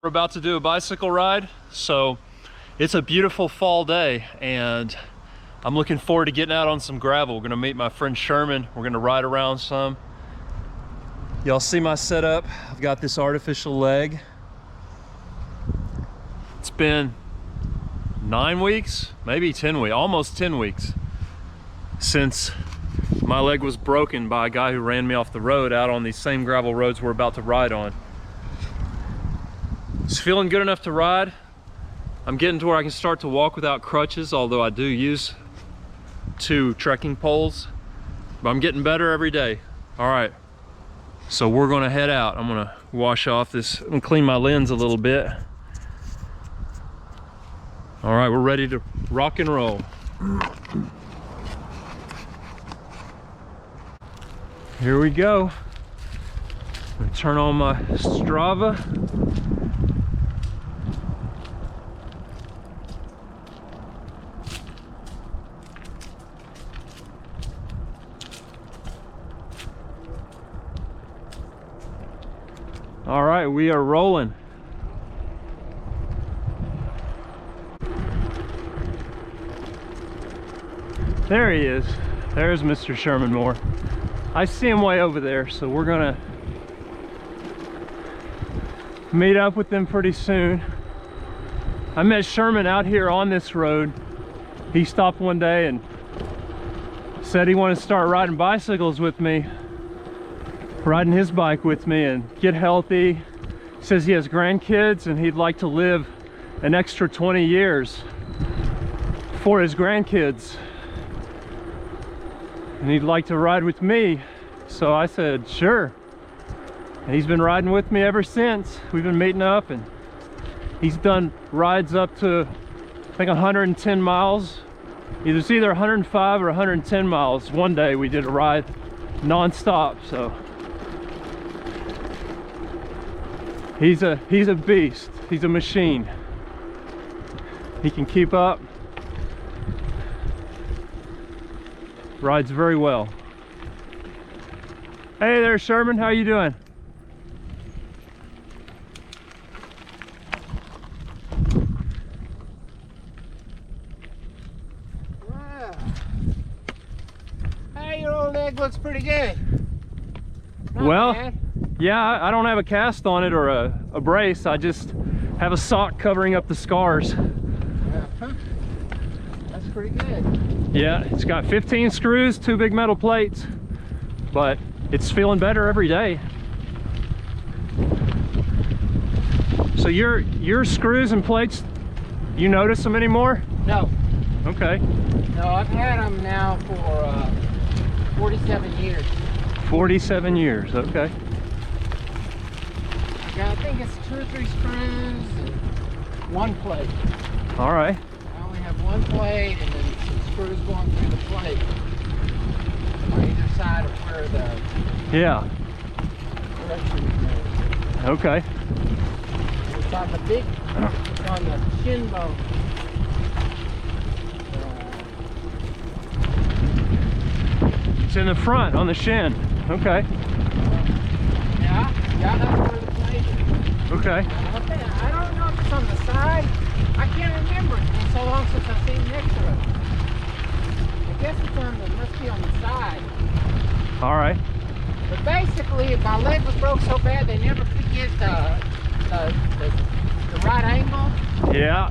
We're about to do a bicycle ride, so it's a beautiful fall day and I'm looking forward to getting out on some gravel. We're gonna meet my friend Sherman. We're gonna ride around some. Y'all see my setup. I've got this artificial leg. It's been 9 weeks, maybe 10 weeks, almost 10 weeks since my leg was broken by a guy who ran me off the road out on these same gravel roads we're about to ride on. It's feeling good enough to ride. I'm getting to where I can start to walk without crutches, although I do use 2 trekking poles, but I'm getting better every day. All right, so we're gonna head out. I'm gonna wash off this and clean my lens a little bit. All right, we're ready to rock and roll. Here we go. I'm gonna turn on my Strava. All right, we are rolling. There he is. There's Mr. Sherman Moore. I see him way over there, so we're gonna meet up with them pretty soon. I met Sherman out here on this road. He stopped one day and said he wanted to start riding bicycles with me, riding his bike with me and get healthy. He says he has grandkids and he'd like to live an extra 20 years for his grandkids. And he'd like to ride with me. So I said, sure. And he's been riding with me ever since. We've been meeting up and he's done rides up to, I think, 110 miles. It's either 105 or 110 miles. One day we did a ride non-stop, so. He's a beast. He's a machine. He can keep up. Rides very well. Hey there, Sherman. How you doing? Wow. Hey, your old leg looks pretty good. Not Well, bad. yeah, I don't have a cast on it or a brace. I just have a sock covering up the scars. Uh-huh. That's pretty good. Yeah, it's got 15 screws, 2 big metal plates, but it's feeling better every day. So your screws and plates, you notice them anymore? No. Okay. No, I've had them now for 47 years. 47 years, okay. Yeah, I think it's 2 or 3 screws and 1 plate. All right. I only have 1 plate and then some screws going through the plate on either side of where the Yeah. correction is made. Okay. It's on the big, it's on the shin bone. It's in the front on the shin. Okay. Yeah, that's where the plate is. Okay. I don't know if it's on the side. I can't remember. It's been so long since I've seen next to it. I guess it's on the, must be on the side. All right. But basically, my leg was broke so bad they never could get the right angle. Yeah.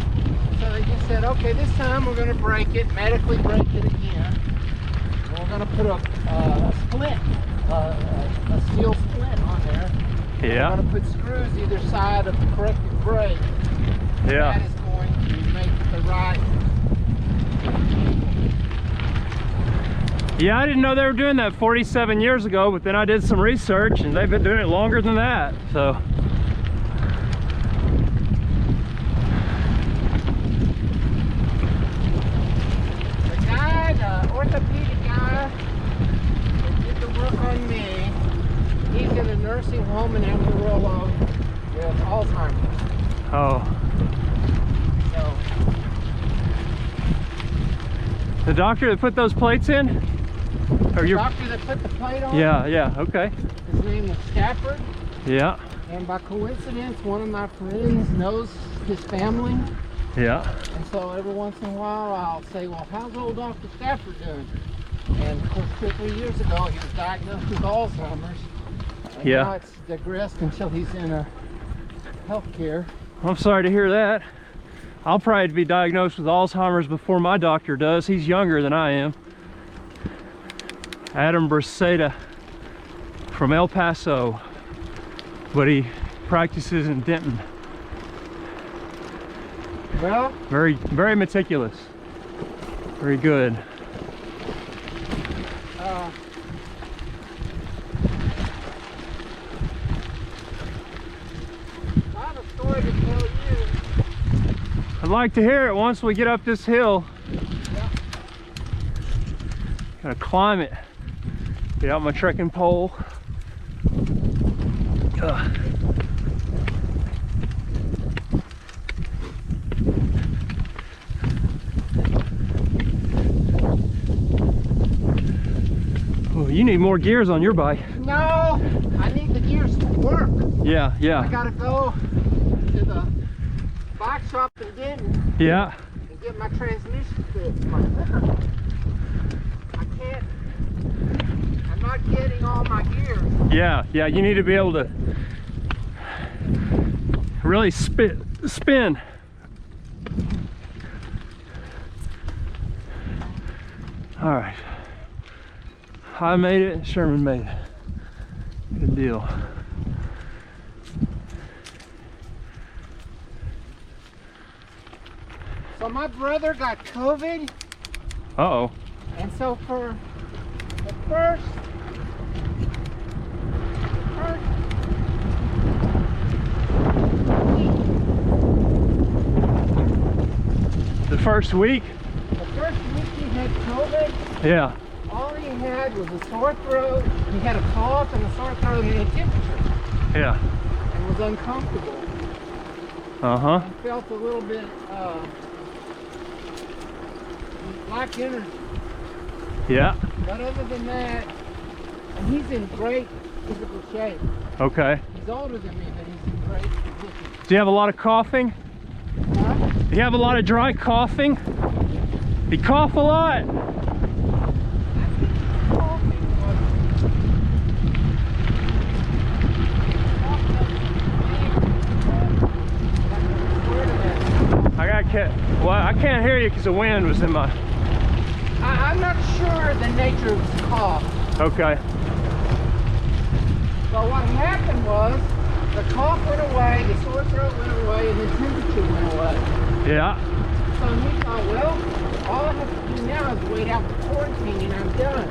So they just said, okay, this time we're going to break it, medically break it again. And we're going to put a split, a steel split on there. Yeah. We're going to put screws either side of the corrected brake. Yeah. That is going to make the right. Yeah, I didn't know they were doing that 47 years ago, but then I did some research and they've been doing it longer than that, so. The guy, the orthopedic guy that did the work on me, he's in a nursing home in Amarillo with Alzheimer's. Oh. So, The doctor that put those plates in? Or the your doctor that put the plate on, Yeah, okay. his name was Stafford. Yeah. And by coincidence, one of my friends knows his family. Yeah. And so every once in a while, I'll say, well, how's old Dr. Stafford doing? And of course, 2 or 3 years ago, he was diagnosed with Alzheimer's. And Yeah. now it's digressed until he's in a healthcare. I'm sorry to hear that. I'll probably be diagnosed with Alzheimer's before my doctor does. He's younger than I am. Adam Braceta from El Paso, but he practices in Denton. Well, Very, very meticulous. Very good. I have a story to tell you. I'd like to hear it once we get up this hill. Yeah. Gotta climb it. Get out my trekking pole. Ugh. Oh, you need more gears on your bike. No, I need the gears to work. Yeah, I yeah, gotta go to the bike shop in Denton yeah. and get my transmission fixed. I can't. I'm not getting all my gears. Yeah, yeah, you need to be able to really spin. All right. I made it, Sherman made it. Good deal. So my brother got COVID, Uh-oh. and so for the first The first week? he had COVID. Yeah. All he had was a sore throat. He had a cough and a sore throat and a temperature, Yeah. and was uncomfortable. Uh-huh. He felt a little bit lack energy. Yeah. But other than that, and he's in great physical shape. Okay. He's older than me, but he's in great condition. Do you have a lot of coughing? Huh? Do you have a lot of dry coughing? You cough a lot. Well, I can't hear you because the wind was in my... I'm not sure the nature of his cough. Okay. But what happened was, the cough went away, the sore throat went away, and the temperature went away. Yeah. So he thought, well, all I have to do now is wait out the quarantine and I'm done.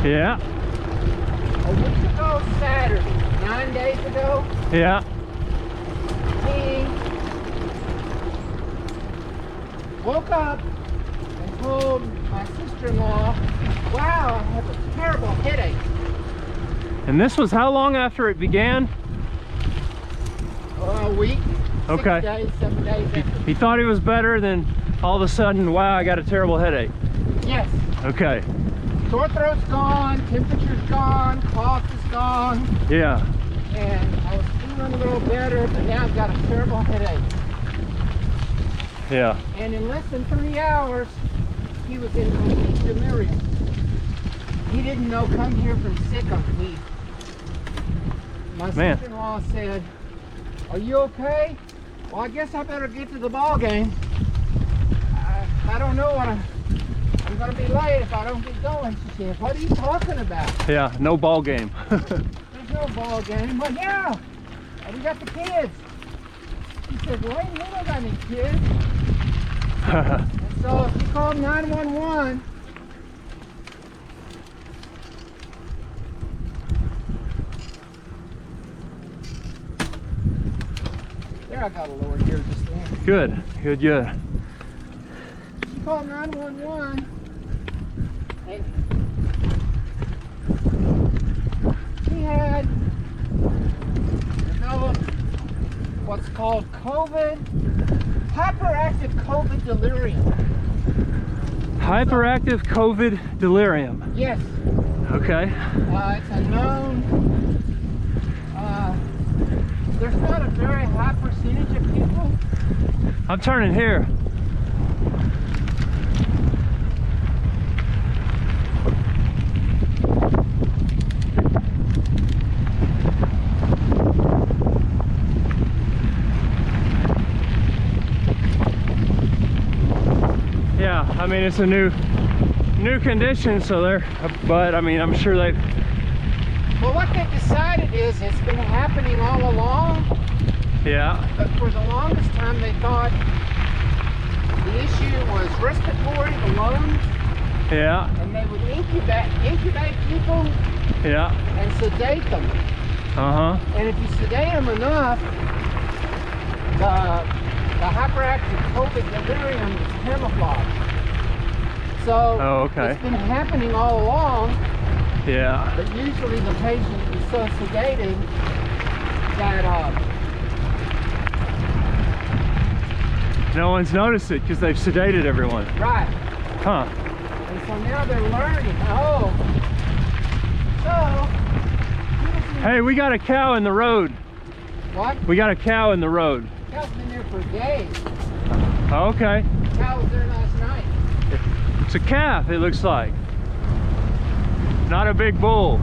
Yeah. A week ago Saturday, 9 days ago, Yeah. he woke up and told my sister-in-law, wow, I have a terrible headache. And this was how long after it began? A week, Okay. 6 days, 7 days after. He thought he was better, then all of a sudden, wow, I got a terrible headache. Yes. Okay. Sore throat's gone, temperature's gone, cough is gone, Yeah. and I was feeling a little better, but now I've got a terrible headache. Yeah. And in less than 3 hours, he was in complete delirium. He didn't know come here from sick on me. My Man. sister-in-law said, are you okay? Well, I guess I better get to the ball game. I don't know what I'm going to be late if I don't get going. She said, what are you talking about? Yeah, no ball game. There's no ball game. Well, yeah, we got the kids. He said, wait, we don't got any kids. And so he called 911. There, I got a lower gear just then. Good, good, good. He called 911. And he had developed what's called hyperactive COVID delirium. Hyperactive COVID delirium. Yes. Okay. It's a known there's not a very high percentage of people. I'm turning here. Yeah, I mean, it's a new condition, so but I mean, I'm sure they've... Well, what they've decided is it's been happening all along. Yeah. But for the longest time, they thought the issue was respiratory, the lungs. Yeah. And they would incubate people. Yeah. And sedate them. Uh-huh. And if you sedate them enough, the hyperactive COVID delirium is camouflaged. So it's been happening all along. Yeah. But usually the patient is so sedated that no one's noticed it because they've sedated everyone. right. Huh. And so now they're learning. Oh. So Hey, we got a cow in the road. what? We got a cow in the road. Cow's been there for days. Okay. Cow was there last night. It's a calf, it looks like. Not a big bull.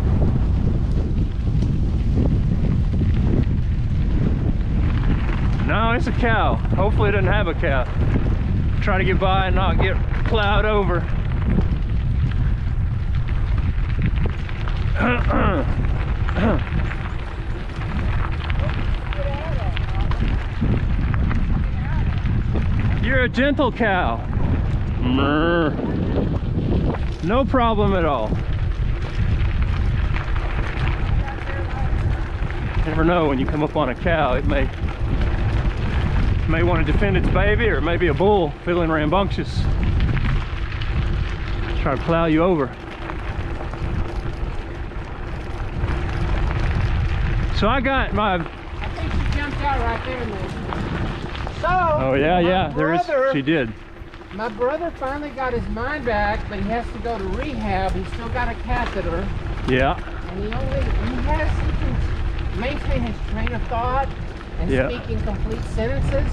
No, it's a cow. Hopefully it doesn't have a calf. Try to get by and not get plowed over. You're a gentle cow. No problem at all. You never know when you come up on a cow, it may want to defend its baby, or it may be a bull feeling rambunctious. Try to plow you over. So I got my... I think she jumped out right there, man. So, oh yeah, there is. She did. My brother finally got his mind back, but he has to go to rehab. He's still got a catheter. Yeah. And he can maintain his train of thought and speaking complete sentences.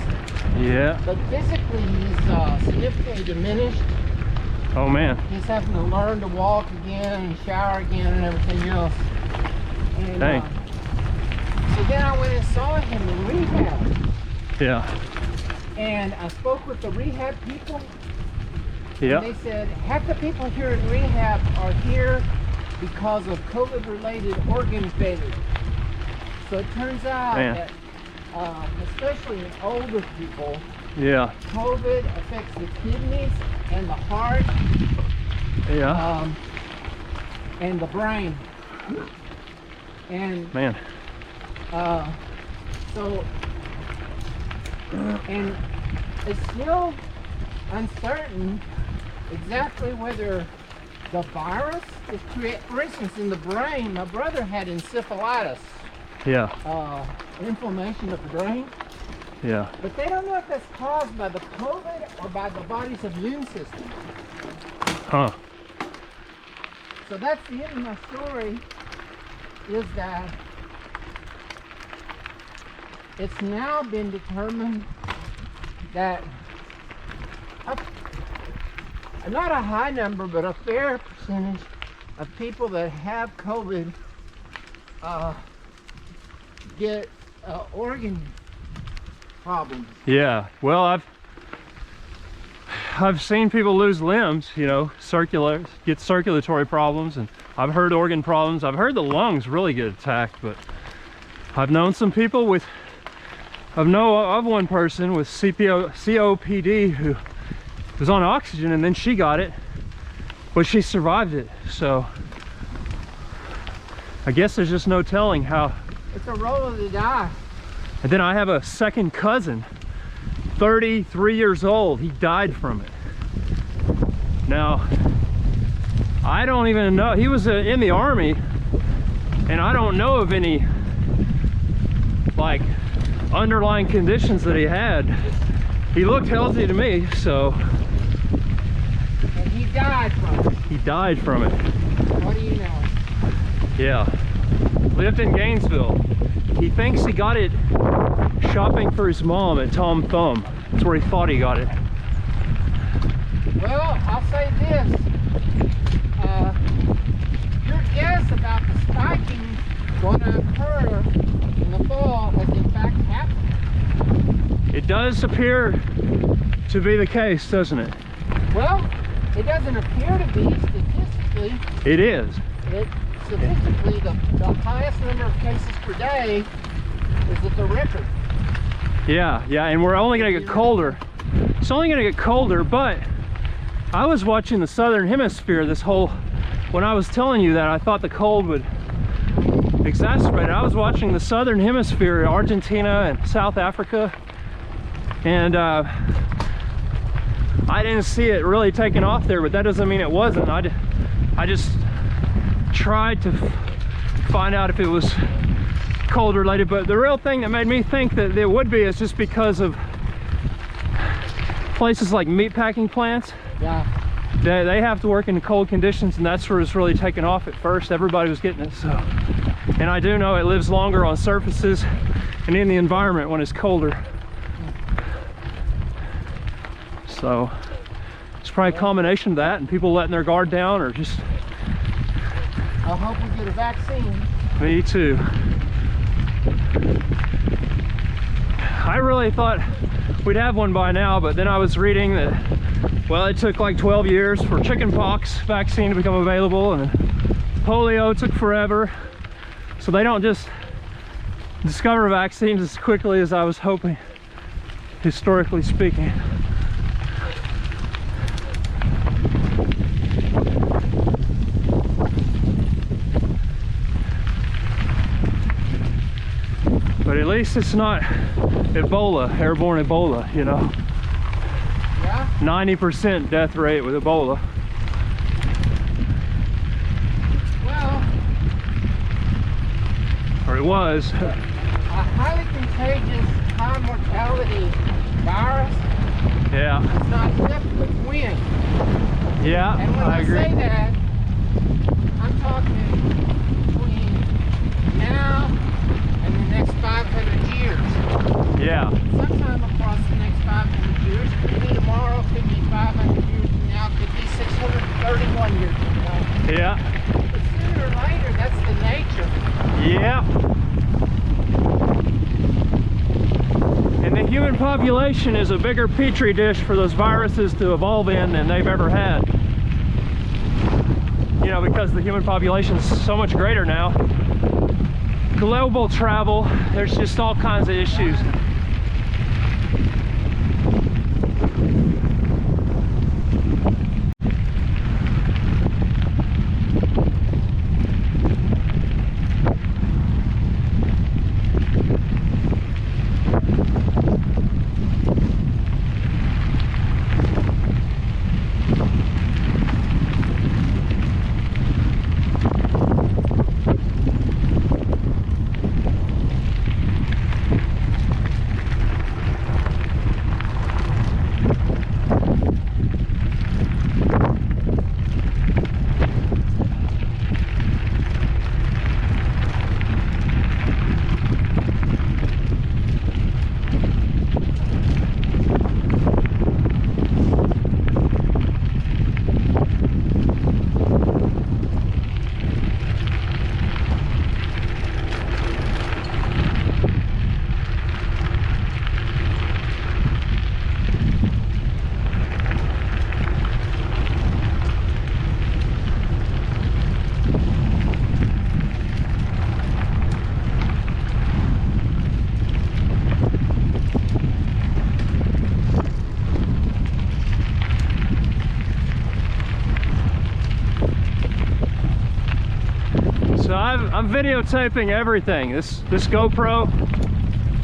Yeah. But physically, he's significantly diminished. Oh man. He's having to learn to walk again and shower again and everything else. And, dang. So then I went and saw him in rehab. Yeah. And I spoke with the rehab people. Yeah. And they said half the people here in rehab are here because of COVID-related organ failure. So it turns out that, especially in older people, yeah, COVID affects the kidneys and the heart, and the brain. And man. So, and it's still uncertain exactly whether the virus is created. For instance, in the brain, my brother had encephalitis. Yeah. Inflammation of the brain. Yeah. But they don't know if that's caused by the COVID or by the body's immune system. Huh. So that's the end of my story, is that it's now been determined that not a high number, but a fair percentage of people that have COVID get organ problems. Yeah. Well, I've seen people lose limbs, you know, get circulatory problems, and I've heard organ problems. I've heard the lungs really get attacked, but I've known some people with, I know of one person with COPD who was on oxygen, and then she got it, but she survived it. So I guess there's just no telling how. It's a roll of the dice. And then I have a second cousin, 33 years old. He died from it. Now, I don't even know. He was in the Army, and I don't know of any like underlying conditions that he had. He looked healthy to me, so. And he died from it. He died from it. What do you know? Yeah. Lived in Gainesville. He thinks he got it shopping for his mom at Tom Thumb. That's where he thought he got it. Well, I'll say this. Your guess about the spiking going to occur in the fall has in fact happened. It does appear to be the case, doesn't it? Well, it doesn't appear to be statistically. It is. Statistically, the highest number of cases per day is at the record. Yeah, and we're only going to get colder. It's only going to get colder, but I was watching the southern hemisphere when I was telling you that I thought the cold would exacerbate it. I was watching the southern hemisphere, Argentina and South Africa, and I didn't see it really taking off there, but that doesn't mean it wasn't. I just tried to find out if it was cold related, but the real thing that made me think that it would be is just because of places like meatpacking plants. Yeah. They have to work in cold conditions, and that's where it's really taken off at first. Everybody was getting it, so. And I do know it lives longer on surfaces and in the environment when it's colder. So it's probably a combination of that and people letting their guard down, or just. I hope we get a vaccine. Me too. I really thought we'd have one by now, but then I was reading that, well, it took like 12 years for chickenpox vaccine to become available, and polio took forever. So they don't just discover vaccines as quickly as I was hoping, historically speaking. But at least it's not Ebola, airborne Ebola, you know. Yeah? 90% death rate with Ebola. Well, Or it was. a highly contagious, high mortality virus Yeah. is not equipped with wind. Yeah, And when I agree. say that, I'm talking between now and the next 500 years. Yeah. Sometime across the next 500 years, could be tomorrow, could be 500 years from now, could be 631 years from now. Yeah. But sooner or later, that's the nature. Yeah. And the human population is a bigger petri dish for those viruses to evolve in than they've ever had. You know, because the human population is so much greater now. Global travel, there's just all kinds of issues. So I'm videotaping everything. This GoPro,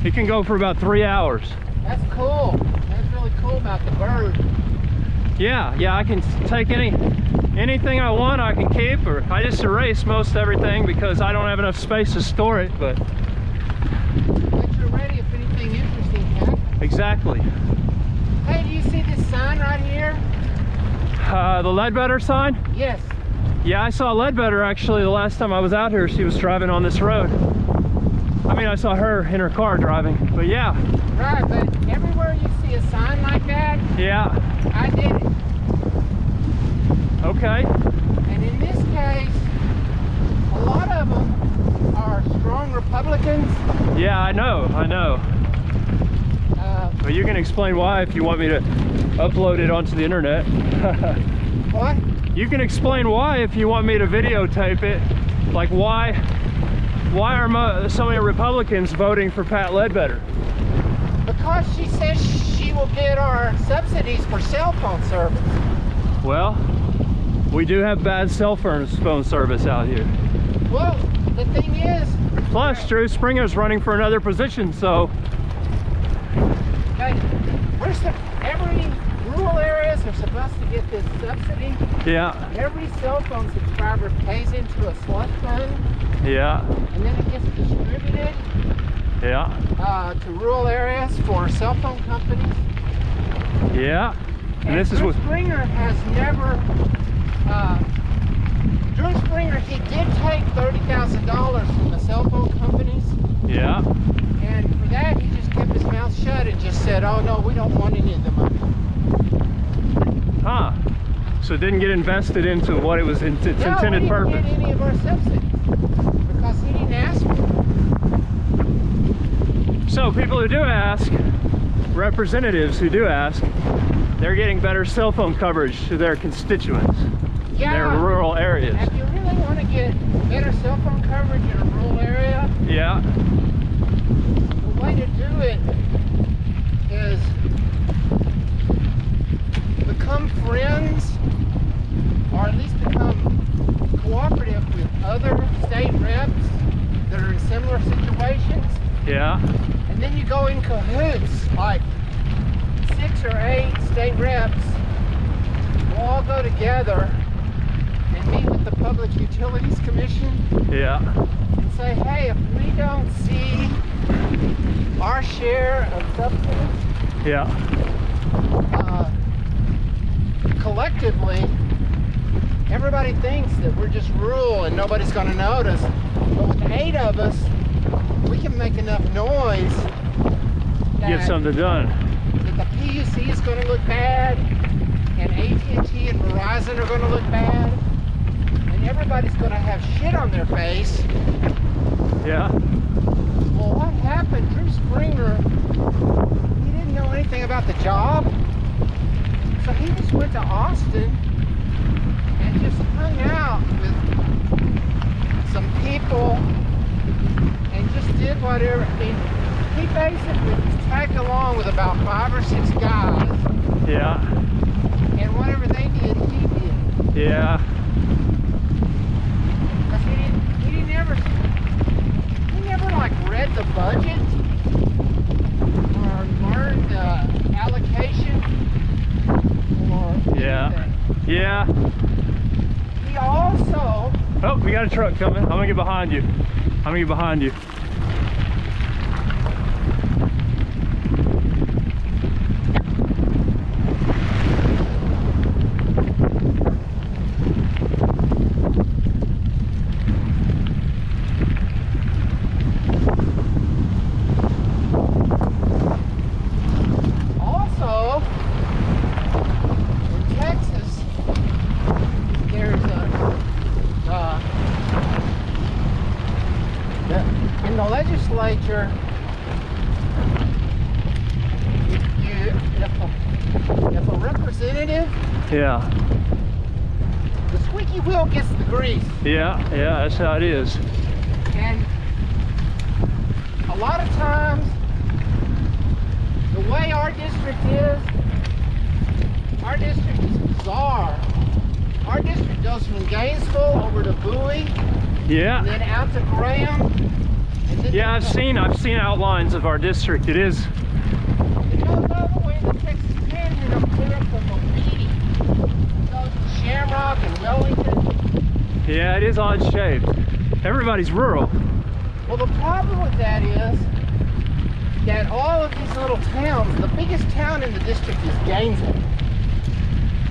it can go for about 3 hours. That's cool. That's really cool about the bird. Yeah, I can take anything I want, I can keep, or I just erase most everything because I don't have enough space to store it, but. But you're ready if anything interesting happens. Exactly. Hey, do you see this sign right here? The Ledbetter sign? Yes. Yeah, I saw Ledbetter actually the last time I was out here. She was driving on this road. I mean, I saw her in her car driving, but yeah. Right, but everywhere you see a sign like that, Yeah. I did it. Okay. And in this case, a lot of them are strong Republicans. Yeah, I know. But you can explain why if you want me to upload it onto the internet. What? You can explain why if you want me to videotape it. Like why are so many Republicans voting for Pat Ledbetter? Because she says she will get our subsidies for cell phone service. Well, we do have bad cell phone service out here. Well, the thing is... Plus, Drew Springer's running for another position, so... Hey, every rural areas are supposed to get this subsidy. Yeah. Every cell phone subscriber pays into a slush fund. Yeah. And then it gets distributed to rural areas for cell phone companies. Yeah. And this is Drew what Springer has never. Drew Springer, he did take $30,000 from the cell phone companies. Yeah. And for that, he just kept his mouth shut and just said, "Oh no, we don't want any of the money." Huh. So it didn't get invested into what it was its intended purpose. No, we didn't get any of our subsidies because he didn't ask for it. So people who do ask, representatives who do ask, they're getting better cell phone coverage to their constituents in their rural areas. If you really want to get better cell phone coverage in a rural area, Yeah. the way to do it is become friends, or at least become cooperative with other state reps that are in similar situations. Yeah. And then you go in cahoots, like 6 or 8 state reps will all go together and meet with the Public Utilities Commission. Yeah. And say, hey, if we don't see our share of subsidies, Yeah. collectively, everybody thinks that we're just rural and nobody's going to notice. But with 8 of us, we can make enough noise Get something done. that the PUC is going to look bad, and AT&T and Verizon are going to look bad, and everybody's going to have shit on their face. Yeah. Well, what happened? Drew Springer, he didn't know anything about the job, so he just went to Austin and just hung out with some people and just did whatever. I mean, he basically was tagged along with about 5 or 6 guys. Yeah. And whatever they did, he did. Yeah. Because he never like read the budget or learned the allocation or Yeah. anything. Yeah. He also... Oh, we got a truck coming. I'm gonna get behind you. I'm gonna get behind you. in the legislature, if a representative, Yeah. the squeaky wheel gets the grease. Yeah, that's how it is. And a lot of times, the way our district is bizarre. Our district goes from Gainesville over to Bowie, and Yeah. then out to Graham. And then Yeah, I've seen outlines of our district. It is. It goes all the way to the Texas Panhandle, clear up to Mobeetie. It goes to Shamrock and Wellington. Yeah, it is odd shaped. Everybody's rural. Well, the problem with that is that all of these little towns, the biggest town in the district is Gainesville.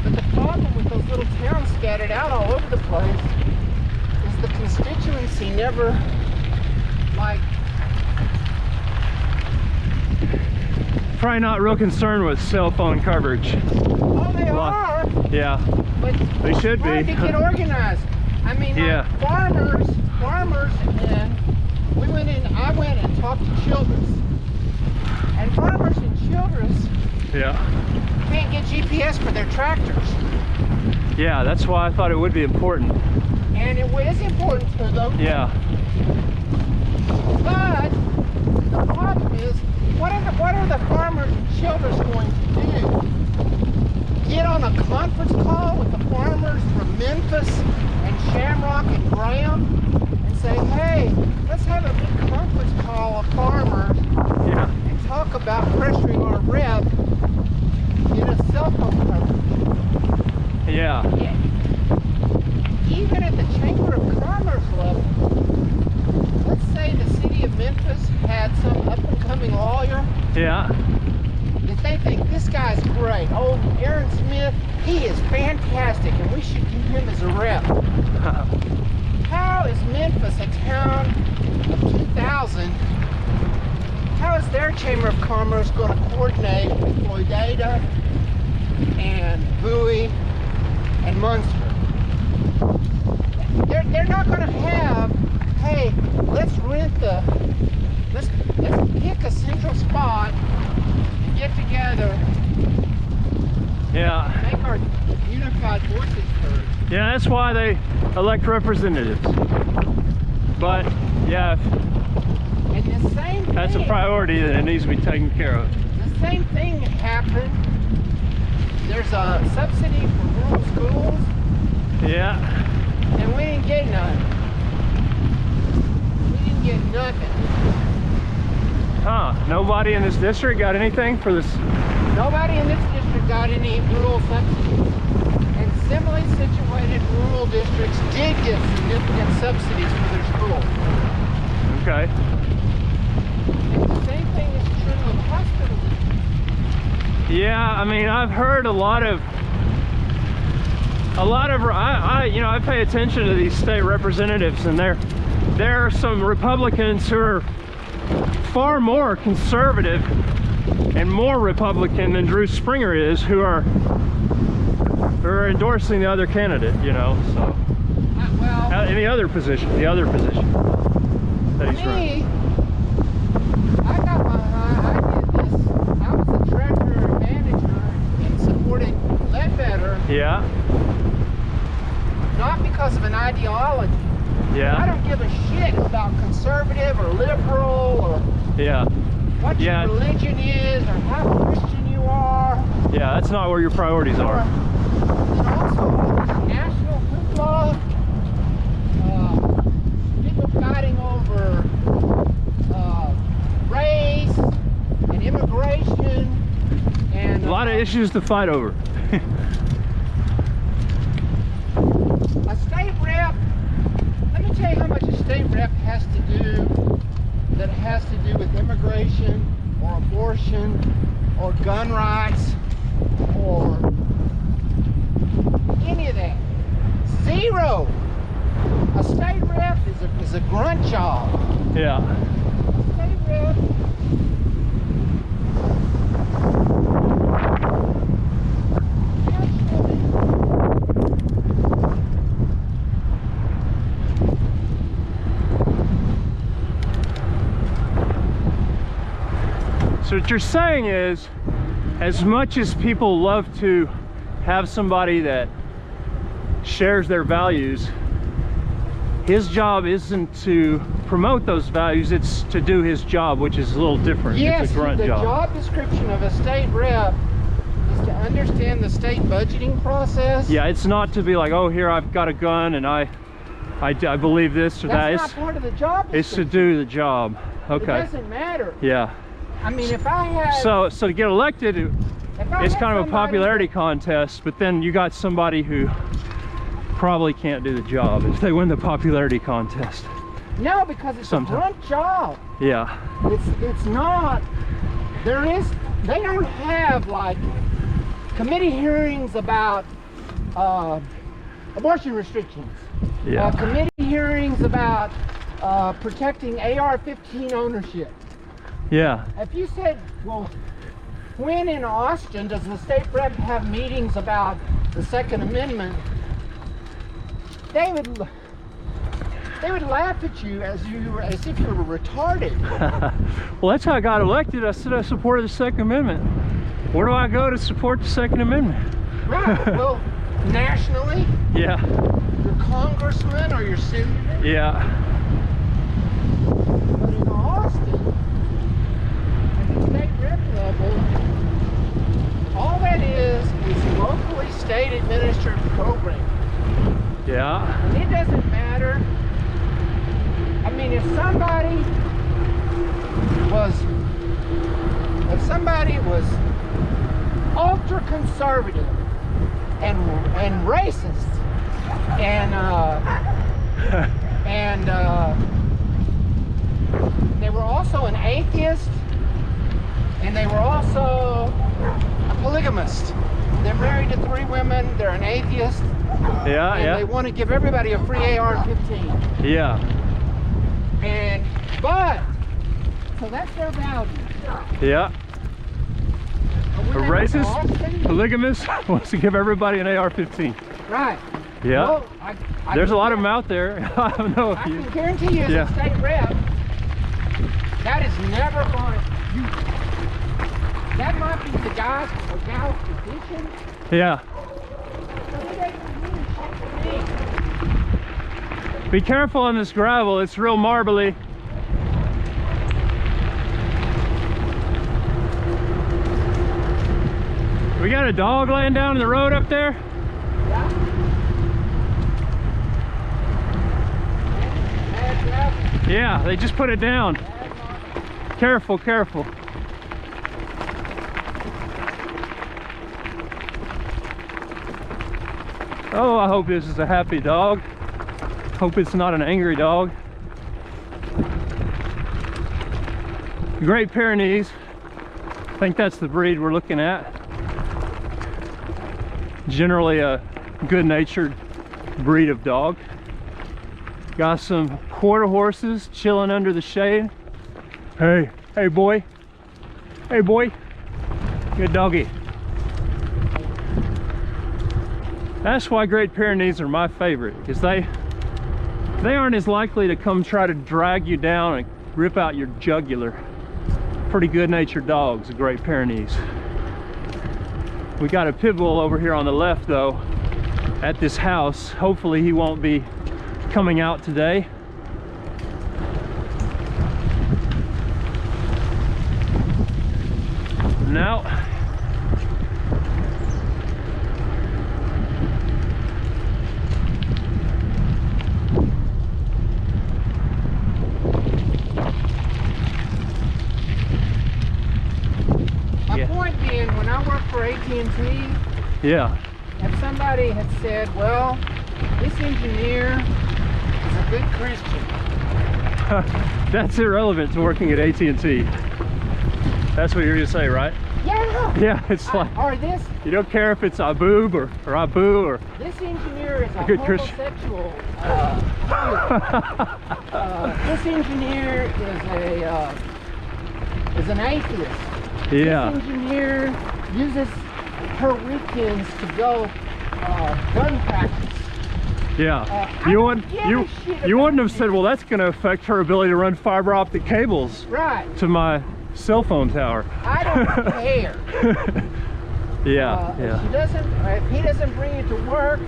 But the problem with those little towns scattered out all over the place is the constituency never, like, probably not real concerned with cell phone coverage. Oh, they are. Yeah, But they should be. hard to get organized. I mean, like Yeah. farmers, and I went and talked to Childress. And farmers in Childress Yeah. can't get GPS for their tractors. Yeah, that's why I thought it would be important. And it is important to them. Yeah. But the problem is, what are the farmers in Childress going to do? Get on a conference call with the farmers from Memphis and Shamrock and Graham and say, hey, let's have a big conference call of farmers Yeah. and talk about pressuring our rep in a cell phone coverage. Yeah. Yeah. Even at the Chamber of Commerce level, let's say the city of Memphis had some up-and-coming lawyer Yeah. that they think this guy's great. Oh, Aaron Smith, he is fantastic, and we should keep him as a rep. How is Memphis, a town of 2,000, how is their Chamber of Commerce going to coordinate with Floydada and Bowie and Munster? They're not going to have, hey, let's pick a central spot and get together, Yeah. make our unified voices heard. Yeah, that's why they elect representatives. But yeah, And the same thing, that's a priority that it needs to be taken care of. the same thing happened. There's a subsidy for rural schools, Yeah. and we didn't get none. We didn't get nothing. Huh. Nobody in this district got anything for this? Nobody in this district got any rural subsidies. And similarly situated rural districts did get significant subsidies for their schools. Okay. And the same thing is true of hospital districts. Yeah, I mean, I've heard a lot of I pay attention to these state representatives, and there are some Republicans who are far more conservative and more Republican than Drew Springer is, who are endorsing the other candidate, you know, so Well, in the other position that he's running. me, I did this. I was the treasurer and manager in supporting Ledbetter, Yeah, not because of an ideology. I yeah, don't give a shit about conservative or liberal or yeah, what Yeah. your religion is or how Christian you are. yeah, that's not where your priorities Or, are. and also all this national hoopla, people fighting over race and immigration and A lot of issues to fight over. a state rep. Let me tell you how much a state rep has to do that has to do with immigration or abortion or gun rights or any of that. Zero. A state rep is a grunt job. Yeah. A state rep. So what you're saying is, as much as people love to have somebody that shares their values, his job isn't to promote those values, it's to do his job, which is a little different. Yes, It's a grunt the job. job description of a state rep is to understand the state budgeting process. Yeah, it's not to be like, oh, here I've got a gun and I believe this or That's that. not part of the job It's to description. do the job. It Okay. doesn't matter. Yeah. I mean, if I had... So to get elected, if I it's had kind of a somebody- popularity contest, but then you got somebody who probably can't do the job if they win the popularity contest. No, because it's Sometimes. a grunt job. Yeah. It's not... They don't have, like, committee hearings about abortion restrictions. Yeah. Committee hearings about protecting AR-15 ownership. Yeah. If you said, well, when in Austin does the state rep have meetings about the Second Amendment, they would laugh at you as if you were retarded. Well, that's how I got elected. I said I supported the Second Amendment. Where do I go to support the Second Amendment? Right. Well, nationally, Yeah. your congressman or your senator. Yeah. But in Austin, at the state rep level, all that is locally state administered program. Yeah. And it doesn't matter. I mean, if somebody was ultra conservative and racist and they were also an atheist and they were also a polygamist. They're married to 3 women. They're an atheist. Yeah. And Yeah. they want to give everybody a free AR-15. Yeah. So that's their value. Yeah. But A when they went to racist, Austin, polygamist wants to give everybody an AR-15. right. Yeah. Well, There's a lot of them out there. I don't know if I you. can guarantee you, as Yeah. a state rep, that is never going to. That might be the guy's or gal's position. Yeah. But it doesn't mean shit to me. Be careful on this gravel. It's real marbly. We got a dog laying down in the road up there. Yeah. Bad gravel, Yeah, they just put it down. bad marble. Careful, careful. Oh, I hope this is a happy dog. Hope it's not an angry dog. Great Pyrenees. I think that's the breed we're looking at. Generally a good-natured breed of dog. Got some quarter horses chilling under the shade. Hey, hey boy. Hey boy. Good doggy. That's why Great Pyrenees are my favorite, because they aren't as likely to come try to drag you down and rip out your jugular. Pretty good-natured dogs, the Great Pyrenees. We got a pit bull over here on the left though, at this house. Hopefully he won't be coming out today. Now, My point being, when I worked for AT&T, yeah. if somebody had said, well, this engineer is a good Christian. That's irrelevant to working at AT&T. That's what you're gonna say, right? Yeah. Yeah, it's like, Or this you don't care if it's Aboob or Abu or this engineer is a good Christian. homosexual. This engineer is an atheist. yeah. This engineer uses her weekends to go gun practice. Yeah. I You don't wouldn't give a you shit you about wouldn't have this. said, well, that's gonna affect her ability to run fiber optic cables Right. to my cell phone tower. I don't care. Yeah, If yeah. she doesn't, if he doesn't bring it to work,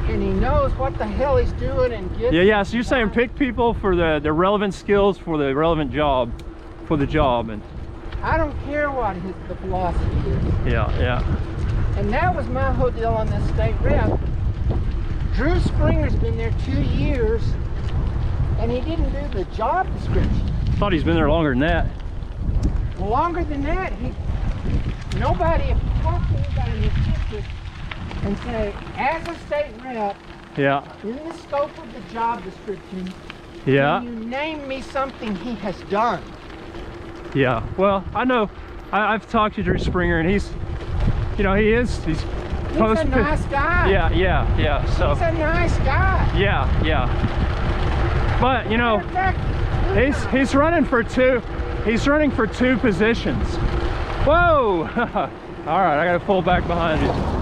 and he knows what the hell he's doing, and gets. Yeah, yeah. So you're saying pick people for the relevant skills for the relevant job, for the job, and I don't care what the philosophy is. yeah, yeah. And that was my whole deal on this state rep. Drew Springer's been there 2 years, and he didn't do the job description. Thought he's been there longer than that. Longer than that, nobody, if you talk to anybody in the district and say, as a state rep, Yeah, in the scope of the job description, yeah, can you name me something he has done? yeah. Well, I know. I've talked to Drew Springer, and he's, you know, he's He's a nice guy. Yeah, yeah, yeah. So He's a nice guy. yeah, yeah. But you know, Matter of fact, he's running for He's running for 2 positions. Whoa! All right, I gotta pull back behind you.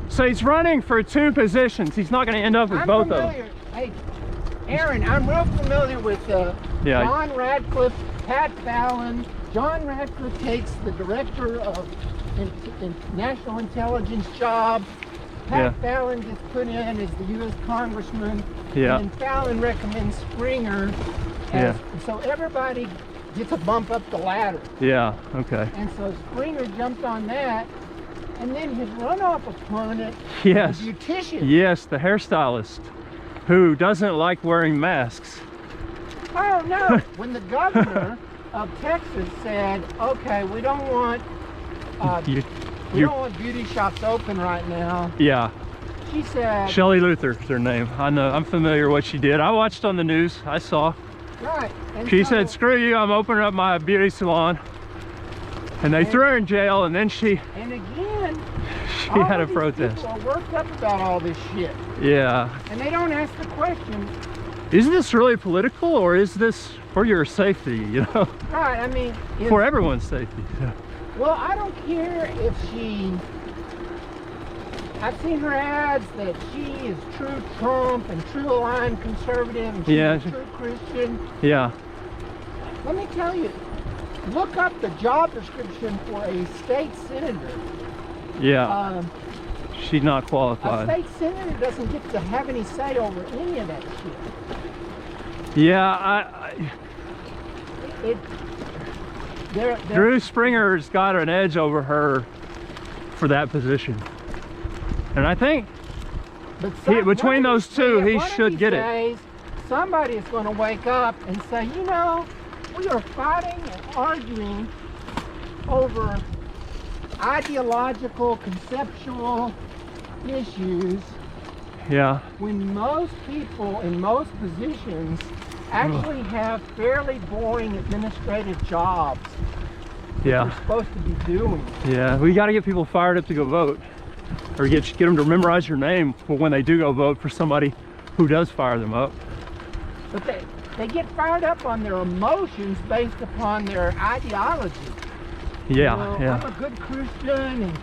So he's running for 2 positions. He's not going to end up with both of them. Hey, Aaron, I'm real familiar with John Radcliffe, Pat Fallon. John Radcliffe takes the director of national intelligence job. Pat Fallon gets put in as the U.S. congressman. Yeah. And Fallon recommends Springer. So everybody gets a bump up the ladder. Yeah, okay. And so Springer jumped on that. And then his runoff opponent, yes, the beautician. Yes, the hairstylist who doesn't like wearing masks. Oh no! When the governor of Texas said, "Okay, we don't want beauty shops open right now." Yeah. She said. Shelley Luther's her name. I know. I'm familiar with what she did. I watched on the news. I saw. Right. And she said, "Screw you! I'm opening up my beauty salon." And they threw her in jail, and then she. And again. She had a protest. People are worked up about all this shit. Yeah. And they don't ask the question. Is this really political, or is this for your safety, you know? Right, I mean... For everyone's safety. Yeah. Well, I don't care if she... I've seen her ads that she is true Trump and true aligned conservative and she's a true Christian. Yeah. Let me tell you, look up the job description for a state senator. Yeah, she's not qualified. A state senator doesn't get to have any say over any of that shit. Yeah, Drew Springer's got an edge over her for that position. And I think between those two, he should get it. Somebody is going to wake up and say, you know, we are fighting and arguing over ideological, conceptual issues. Yeah. When most people in most positions actually have fairly boring administrative jobs that they're supposed to be doing. Yeah, we got to get people fired up to go vote, or get them to memorize your name for when they do go vote for somebody who does fire them up. But they get fired up on their emotions based upon their ideology. Yeah, you know, I'm a good Christian. And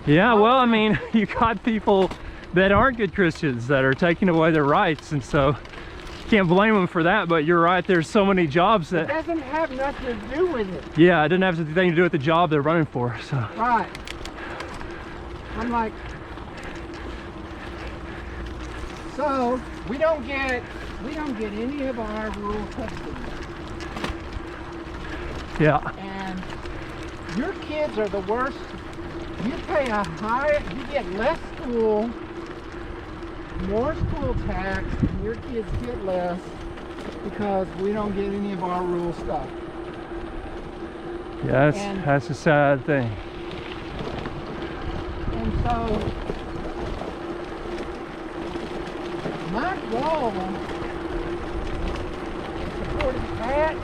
yeah, well, I mean, you got people that aren't good Christians that are taking away their rights, and so you can't blame them for that. But you're right, there's so many jobs that... It doesn't have nothing to do with it. Yeah, it doesn't have anything to do with the job they're running for, so... Right. I'm like... So, we don't get any of our rural custody. Yeah. And your kids are the worst. You pay you get less school, more school tax, and your kids get less because we don't get any of our rural stuff. Yeah, that's a sad thing. And so, my goal is supporting Pat.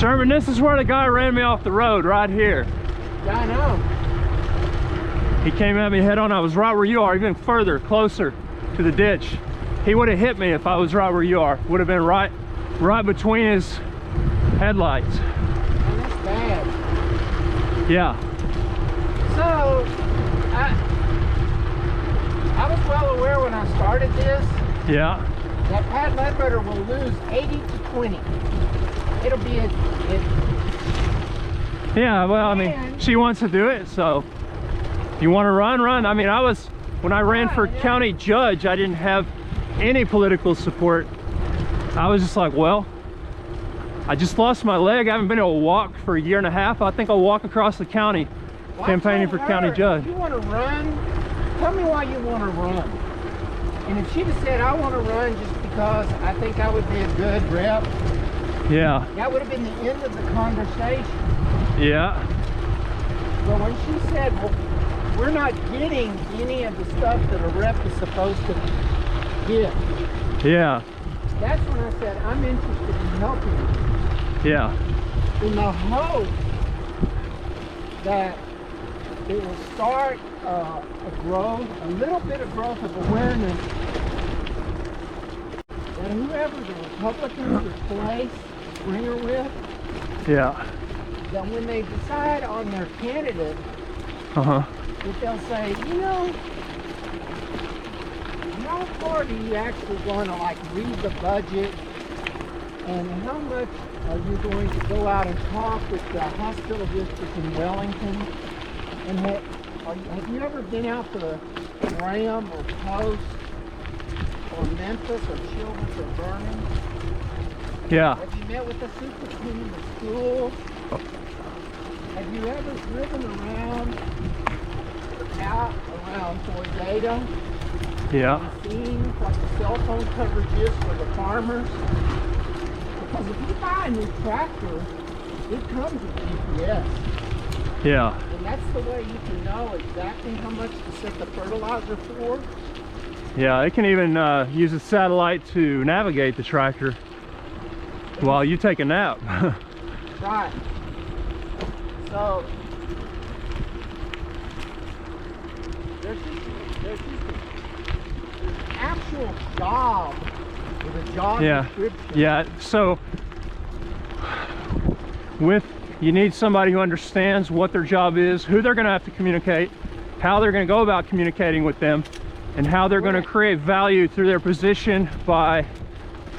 Sherman, this is where the guy ran me off the road, right here. Yeah, I know. He came at me head on. I was right where you are, even further, closer to the ditch. He would have hit me if I was right where you are. Would have been right between his headlights. And that's bad. Yeah. So, I was well aware when I started this Yeah. that Pat Ledbetter will lose 80 to 20. It'll be a Yeah, well, I mean, she wants to do it, so you want to run. I mean, when I ran for county judge, I didn't have any political support. I was just like, well, I just lost my leg. I haven't been able to walk for a year and a half. I think I'll walk across the county campaigning for county judge. If you want to run, tell me why you want to run. And if she'd have said, I want to run just because I think I would be a good rep, Yeah. that would have been the end of the conversation. Yeah. But when she said, well, we're not getting any of the stuff that a rep is supposed to get, Yeah. that's when I said, I'm interested in helping you. Yeah. In the hope that it will start a growth, a little bit of growth of awareness that whoever the Republicans replace Springer with, Yeah. that when they decide on their candidate, Uh-huh. that they'll say, you know, how far do you actually going to like read the budget, and how much are you going to go out and talk with the hospital district in Wellington? And have you ever been out to Graham or Post or Memphis or Children's or Vernon? Yeah. Have you met with the superintendent of schools? Have you ever driven out around Toydata? Yeah. And seen what the cell phone coverage is for the farmers? Because if you buy a new tractor, it comes with GPS. Yeah. And that's the way you can know exactly how much to set the fertilizer for. Yeah, it can even use a satellite to navigate the tractor while you take a nap. Right. So there's just an actual job with a job Yeah. description. Yeah, so you need somebody who understands what their job is, who they're going to have to communicate, how they're going to go about communicating with them, and how they're going to create value through their position by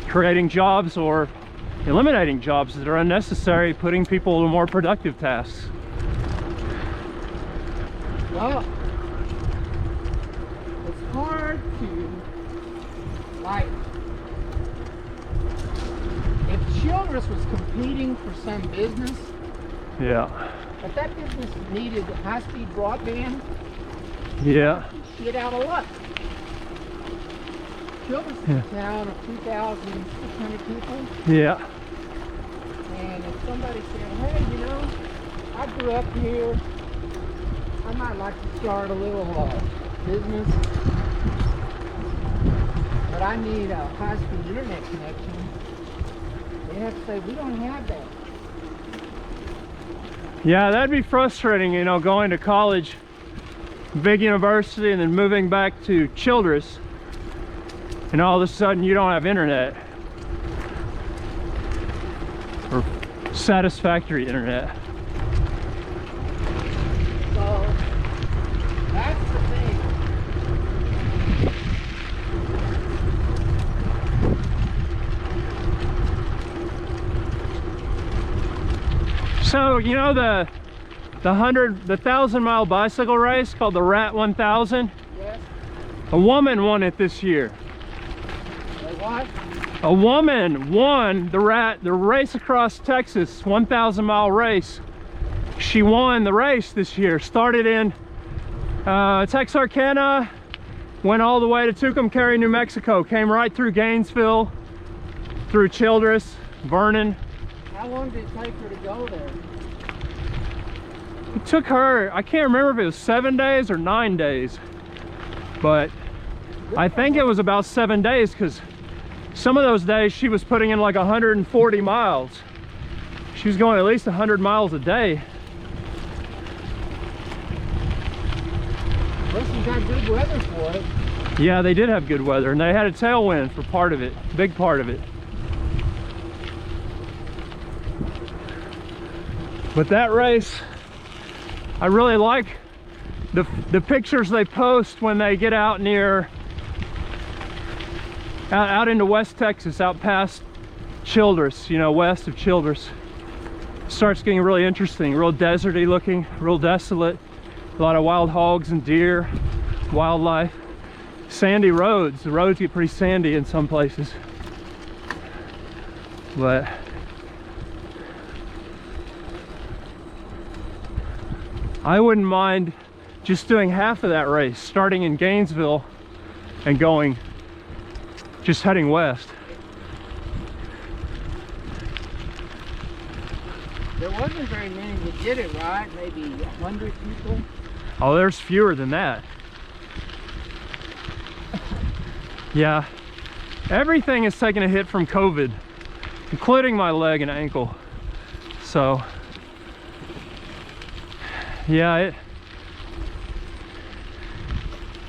creating jobs or eliminating jobs that are unnecessary, putting people to more productive tasks. Well, it's hard to, like, if Childress was competing for some business, Yeah. but that business needed high-speed broadband, Yeah. shit out of luck. Childress is a town of 2,600 people, Yeah. and if somebody said, hey, you know, I grew up here, I might like to start a little business, but I need a high-speed internet connection, they have to say, we don't have that. Yeah, that'd be frustrating, you know, going to college, big university, and then moving back to Childress, and all of a sudden you don't have internet or satisfactory internet. So that's the thing. So, you know, the 1,000-mile bicycle race called the Rat 1000? Yes. A woman won it this year. Like what? A woman won the race across Texas, 1,000-mile race. She won the race this year. Started in Texarkana, went all the way to Tucumcari, New Mexico, came right through Gainesville, through Childress, Vernon. How long did it take her to go there? It took her, I can't remember if it was 7 days or 9 days, but I think it was about 7 days, because some of those days she was putting in like 140 miles. She was going at least 100 miles a day. Plus you got good weather for it. Yeah, they did have good weather, and they had a tailwind for part of it, big part of it. But that race, I really like the pictures they post when they get out near, out into West Texas, out past Childress, you know, west of Childress. Starts getting really interesting, real deserty looking, real desolate. A lot of wild hogs and deer, wildlife. Sandy roads. The roads get pretty sandy in some places. But I wouldn't mind just doing half of that race, starting in Gainesville and going, just heading west. There wasn't very many that did it, right? Maybe 100 people? Oh, there's fewer than that. Yeah, everything is taking a hit from COVID, including my leg and ankle. So, yeah,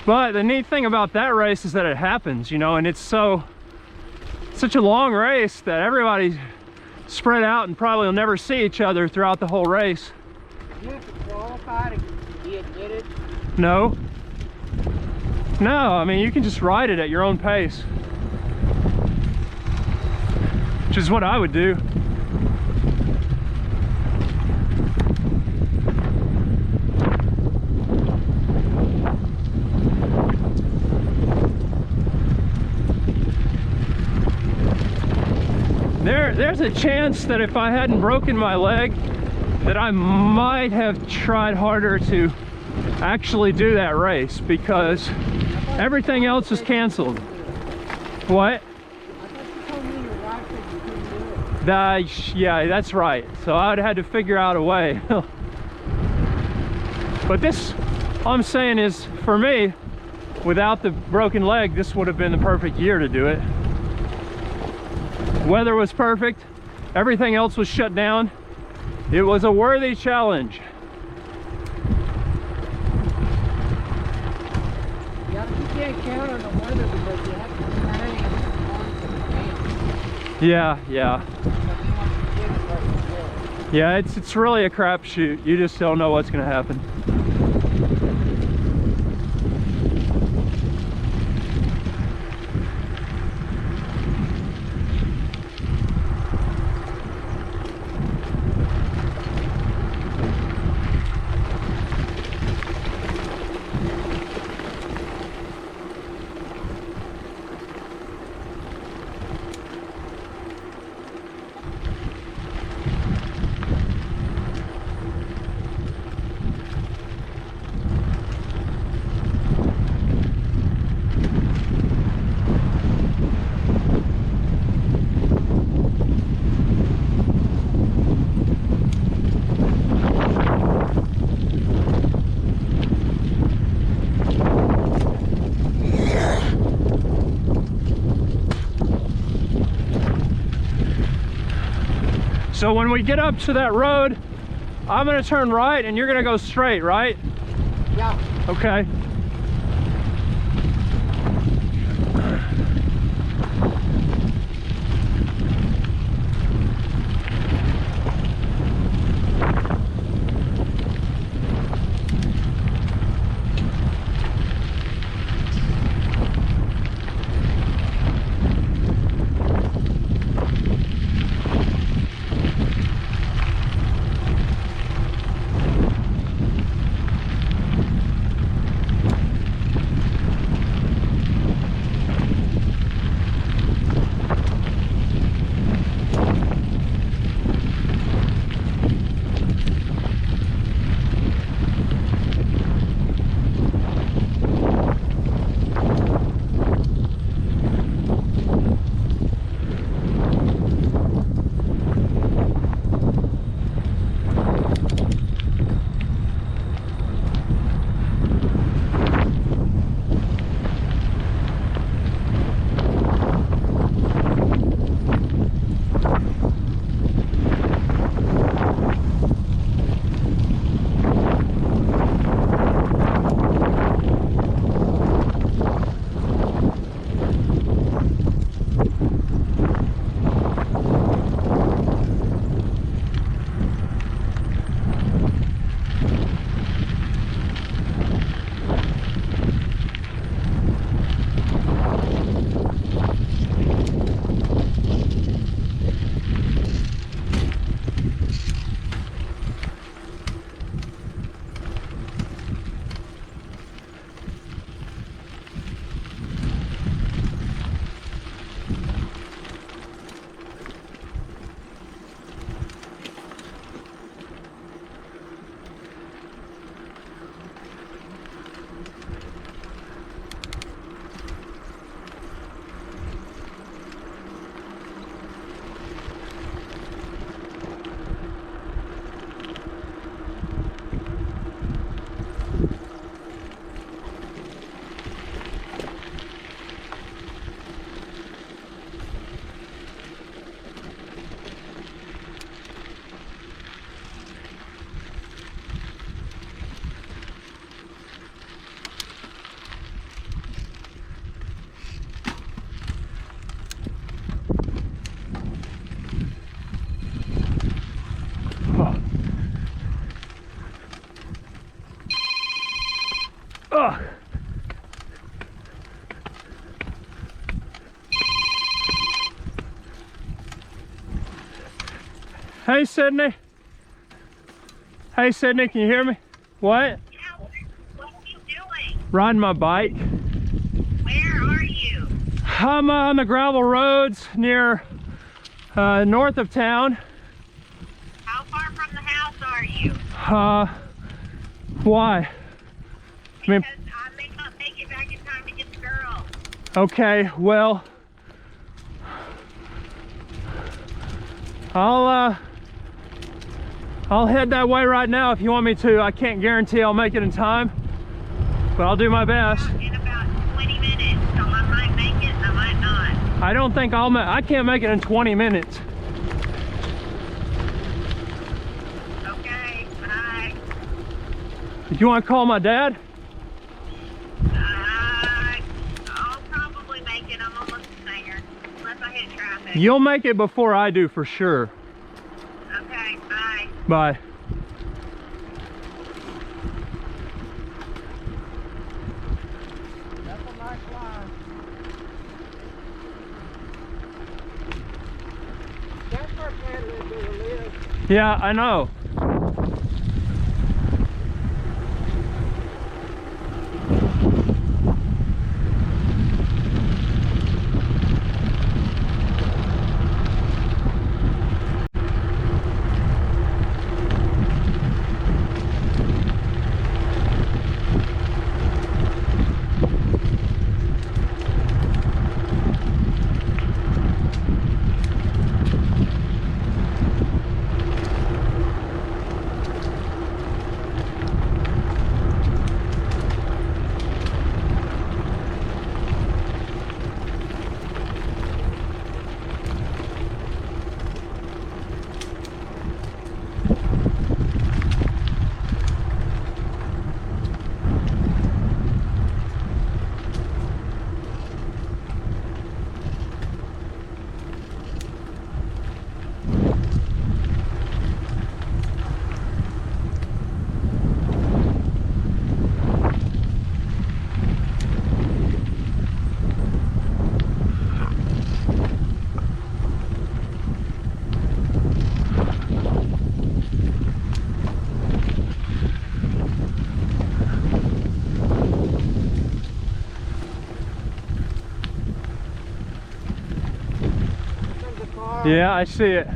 but the neat thing about that race is that it happens, you know, and it's such a long race that everybody's spread out and probably will never see each other throughout the whole race. You have to qualify to be admitted? No. No, I mean, you can just ride it at your own pace, which is what I would do. There's a chance that if I hadn't broken my leg, that I might have tried harder to actually do that race, because everything else is canceled. What? I thought you told me your wife said you couldn't do it. Yeah, that's right. So I'd had to figure out a way. But this, all I'm saying is, for me, without the broken leg, this would have been the perfect year to do it. Weather was perfect. Everything else was shut down. It was a worthy challenge. Yeah, but you can't count on the weather because you have to train on the Yeah. But you want to get it like you will. Yeah, it's really a crapshoot. You just don't know what's gonna happen. So when we get up to that road, I'm gonna turn right and you're gonna go straight, right? Yeah. Okay. me, Sydney? Hey, Sydney, can you hear me? What? Yeah, what are you doing? Riding my bike. Where are you? I'm on the gravel roads near north of town. How far from the house are you? Why? Because I may not make it back in time to get the girl. Okay, well, I'll head that way right now if you want me to. I can't guarantee I'll make it in time, but I'll do my best. In about 20 minutes, so I might make it and I might not. I don't think I can't make it in 20 minutes. Okay, bye. Do you want to call my dad? I'll probably make it. I'm almost there, unless I hit traffic. You'll make it before I do for sure. Okay, bye. Bye. That's a nice line. That's where Trimalleolar lives. Yeah, I know. Comes a car. Yeah, I see it.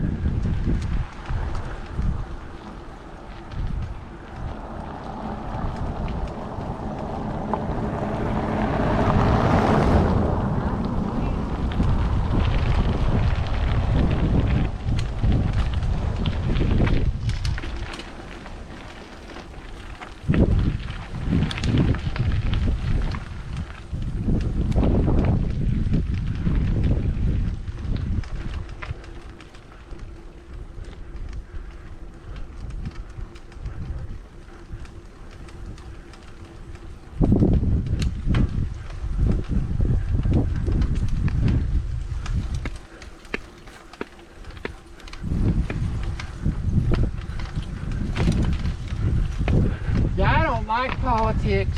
Yeah, I don't like politics,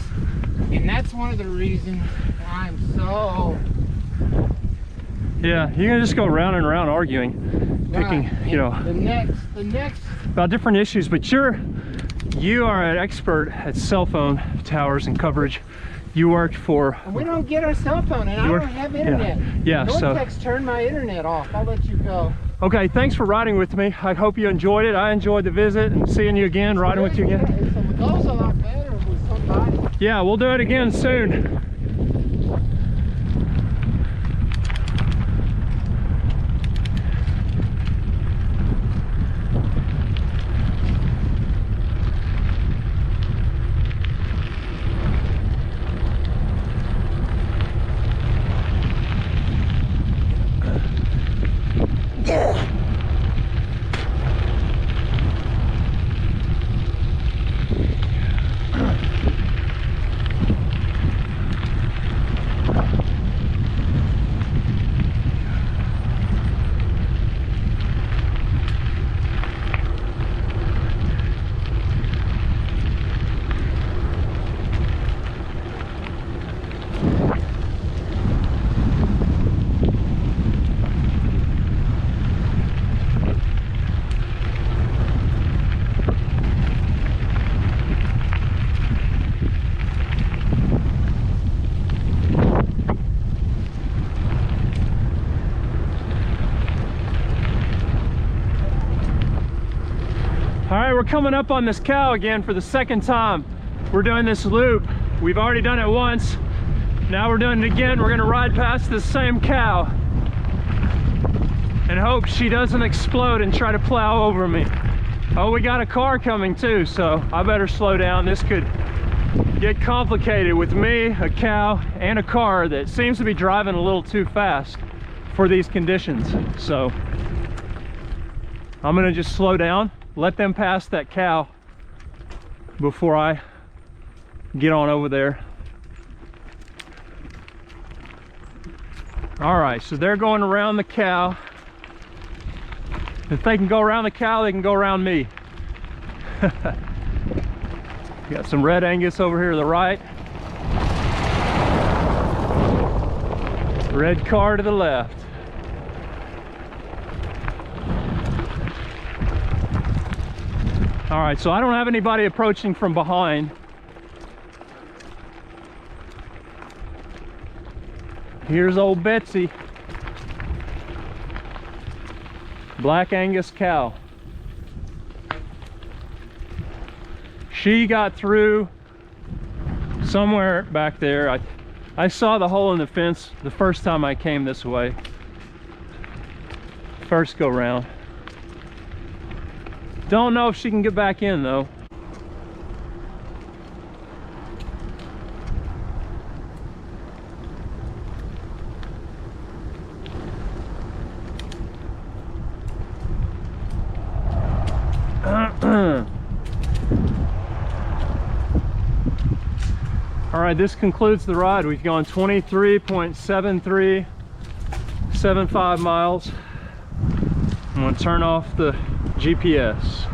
and that's one of the reasons I'm so Yeah, you can just go round and round arguing, picking, right. you know, The next. about different issues, but you are an expert at cell phone towers and coverage. You worked for, And we don't get our cell phone, and I You don't were- have yeah. internet. Yeah, so- Nortex turned my internet off. I'll let you go. okay, thanks for riding with me. I hope you enjoyed it. I enjoyed the visit and seeing you again, riding with you again. It goes a lot better with somebody. Yeah, we'll do it again soon. All right, we're coming up on this cow again for the second time. We're doing this loop. We've already done it once. Now we're doing it again. We're gonna ride past this same cow and hope she doesn't explode and try to plow over me. Oh, we got a car coming too, so I better slow down. This could get complicated with me, a cow, and a car that seems to be driving a little too fast for these conditions. So I'm gonna just slow down, let them pass that cow before I get on over there. All right, so they're going around the cow. If they can go around the cow, they can go around me. Got some red Angus over here to the right. Red car to the left. All right, so I don't have anybody approaching from behind. Here's old Betsy. Black Angus cow. She got through somewhere back there. I saw the hole in the fence the first time I came this way. First go round. Don't know if she can get back in though. All right, this concludes the ride. We've gone 23.7375 miles. I'm gonna turn off the GPS.